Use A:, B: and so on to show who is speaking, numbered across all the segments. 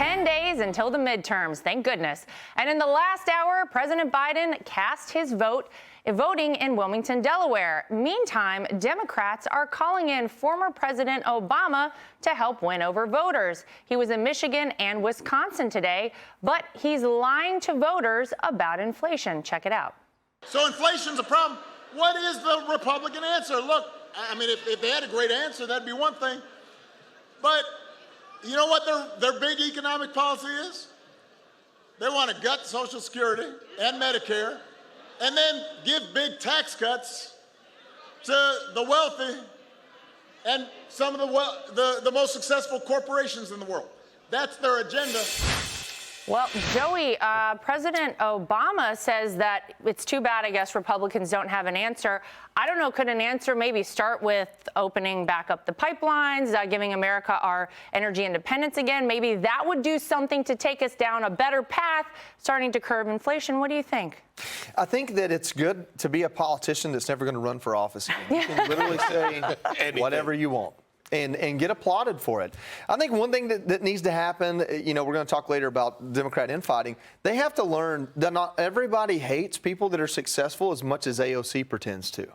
A: 10 days until the midterms, thank goodness. And in the last hour, President Biden cast his voting in Wilmington, Delaware. Meantime, Democrats are calling in former President Obama to help win over voters. He was in Michigan and Wisconsin today, but he's lying to voters about inflation. Check it out.
B: So inflation's a problem. What is the Republican answer? Look, I mean, if they had a great answer, that'd be one thing. But you know what their big economic policy is? They want to gut Social Security and Medicare, and then give big tax cuts to the wealthy and some of the most successful corporations in the world. That's their agenda.
A: Well, Joey, President Obama says that it's too bad, I guess, Republicans don't have an answer. I don't know, could an answer maybe start with opening back up the pipelines, giving America our energy independence again? Maybe that would do something to take us down a better path, starting to curb inflation. What do you think?
C: I think that it's good to be a politician that's never going to run for office again. You can literally say whatever you want. And get applauded for it. I think one thing that needs to happen, you know, we're going to talk later about Democrat infighting. They have to learn that not everybody hates people that are successful as much as AOC pretends to.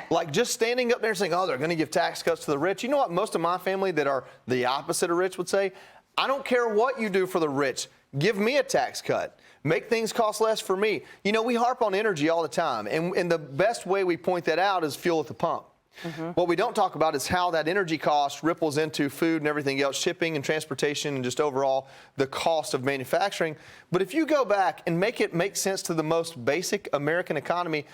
C: Like just standing up there saying, oh, they're going to give tax cuts to the rich. You know what most of my family that are the opposite of rich would say? I don't care what you do for the rich. Give me a tax cut. Make things cost less for me. You know, we harp on energy all the time. And the best way we point that out is fuel at the pump. What we don't talk about is how that energy cost ripples into food and everything else, shipping and transportation and just overall the cost of manufacturing. But if you go back and make it make sense to the most basic American economy,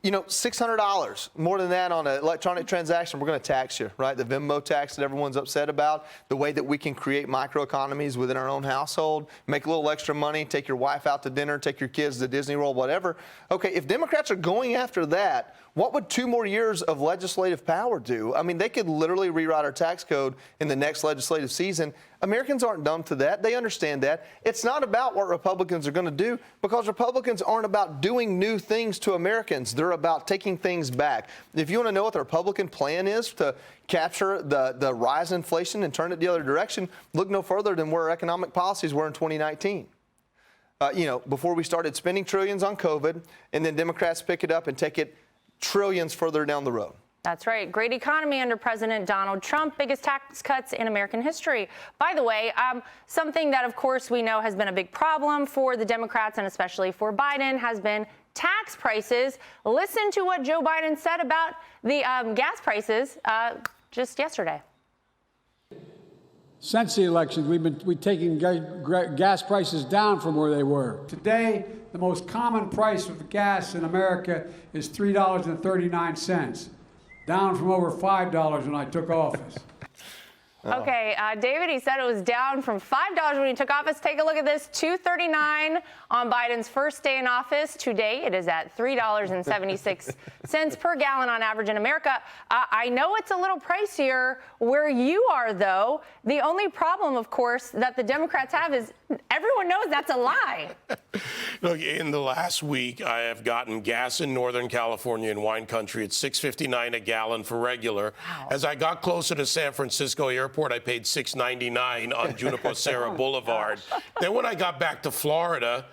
C: you know, $600, more than that on an electronic transaction, we're going to tax you, right? The Venmo tax that everyone's upset about, the way that we can create microeconomies within our own household, make a little extra money, take your wife out to dinner, take your kids to Disney World, whatever. Okay, if Democrats are going after that, what would 2 more years of legislative power do? I mean, they could literally rewrite our tax code in the next legislative season. Americans aren't dumb to that. They understand that. It's not about what Republicans are going to do, because Republicans aren't about doing new things to Americans. They're about taking things back. If you want to know what the Republican plan is to capture the rise in inflation and turn it the other direction, look no further than where economic policies were in 2019. You know, before we started spending trillions on COVID, and then Democrats pick it up and take it trillions further down the road.
A: That's right. Great economy under President Donald Trump. Biggest tax cuts in American history. By the way, something that, of course, we know has been a big problem for the Democrats and especially for Biden has been tax prices. Listen to what Joe Biden said about the gas prices just yesterday.
D: Since the election, we've taken gas prices down from where they were. Today, the most common price of gas in America is $3.39, down from over $5 when I took office.
A: Okay, David, he said it was down from $5 when he took office. Take a look at this, $2.39 on Biden's first day in office. Today, it is at $3.76 per gallon on average in America. I know it's a little pricier where you are, though. The only problem, of course, that the Democrats have is everyone knows that's a lie.
E: Look, in the last week, I have gotten gas in Northern California in wine country at $6.59 a gallon for regular.
A: Wow.
E: As I got closer to San Francisco Airport, I paid $6.99 on Juniper Serra Boulevard. Then when I got back to Florida,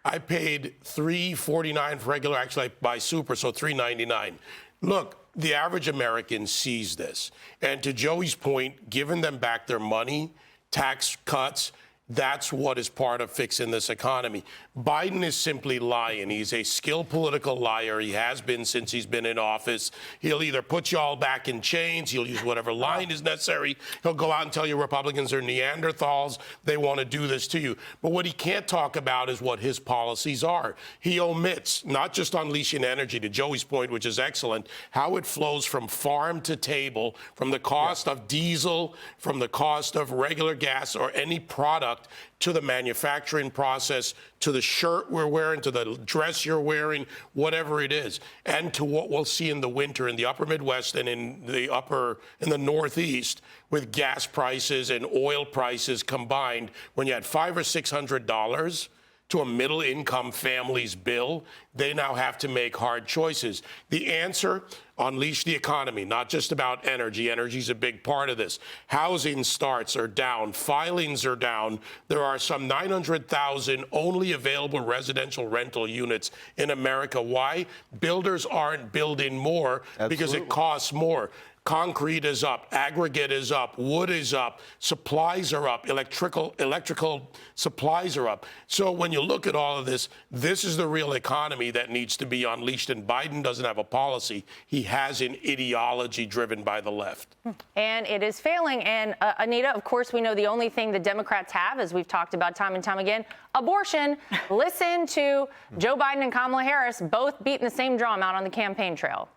E: I paid $3.49 for regular. Actually, I buy super, so $3.99. Look, the average American sees this. And to Joey's point, giving them back their money, tax cuts, that's what is part of fixing this economy. Biden is simply lying. He's a skilled political liar. He has been since he's been in office. He'll either put you all back in chains. He'll use whatever line is necessary. He'll go out and tell you Republicans are Neanderthals. They want to do this to you. But what he can't talk about is what his policies are. He omits not just unleashing energy, to Joey's point, which is excellent, how it flows from farm to table, from the cost of diesel, from the cost of regular gas or any product, to the manufacturing process, to the shirt we're wearing, to the dress you're wearing, whatever it is, and to what we'll see in the winter in the upper Midwest and in the Northeast with gas prices and oil prices combined. When you had $500 or $600 to a middle-income family's bill, they now have to make hard choices. The answer, unleash the economy, not just about energy. Energy is a big part of this. Housing starts are down. Filings are down. There are some 900,000 only available residential rental units in America. Why? Builders aren't building more because it costs more. Concrete is up, aggregate is up, wood is up, supplies are up, electrical supplies are up. So when you look at all of this, this is the real economy that needs to be unleashed. And Biden doesn't have a policy. He has an ideology driven by the left.
A: And it is failing. And Anita, of course, we know the only thing the Democrats have, as we've talked about time and time again, abortion. Listen to Joe Biden and Kamala Harris both beating the same drum out on the campaign trail.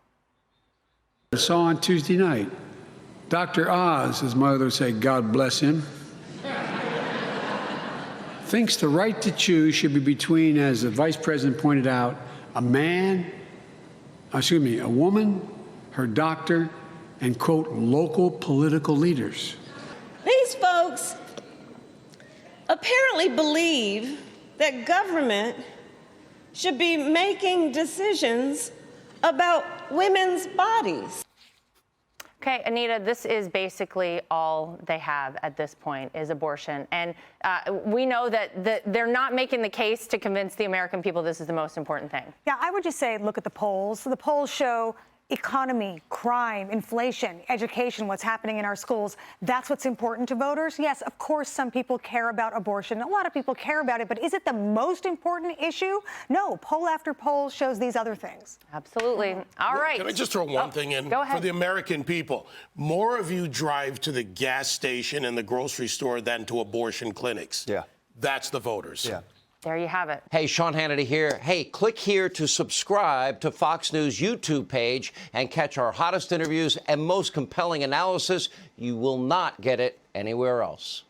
D: I saw on Tuesday night, Dr. Oz, his mother would say, God bless him, thinks the right to choose should be between, as the vice president pointed out, a woman, her doctor, and, quote, local political leaders.
F: These folks apparently believe that government should be making decisions about women's bodies.
A: Okay, Anita, this is basically all they have at this point is abortion. And we know that they're not making the case to convince the American people this is the most important thing.
G: Yeah, I would just say look at the polls. The polls show economy, crime, inflation, education, what's happening in our schools. That's what's important to voters. Yes, of course, some people care about abortion. A lot of people care about it, but is it the most important issue? No, poll after poll shows these other things.
A: Absolutely. All right.
E: Can I just throw one thing in?
A: Go ahead.
E: For the American people, more of you drive to the gas station and the grocery store than to abortion clinics.
C: Yeah.
E: That's the voters.
C: Yeah.
A: There you have it.
H: Hey, Sean Hannity here. Hey, click here to subscribe to Fox News YouTube page and catch our hottest interviews and most compelling analysis. You will not get it anywhere else.